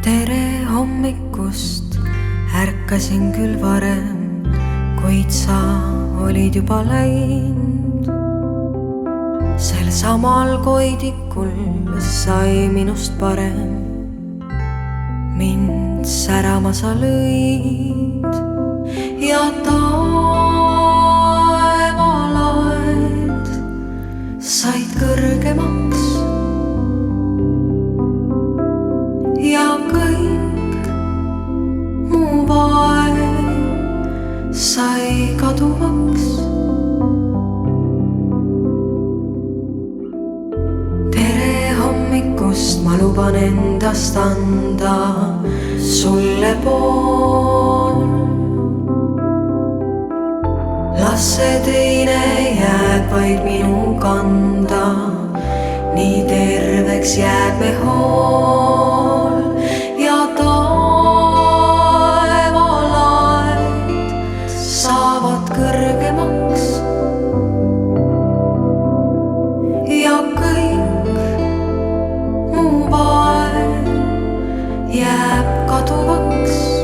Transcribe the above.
Tere hommikust, ärkasin küll varem, kuid sa olid juba läinud. Sel samal koidikul sai minust parem, mind särama sa lõid ja taevalaed said kõrgemaks. Ja kõik mu vaev sai kaduvaks. Tere hommikust, ma luban endast anda sulle pool. Las see teine jääb vaid minu kanda, nii terveks jääb me hool. Ja taevalaed saavad kõrgemaks ja kõik mu vaev jääb kaduvaks.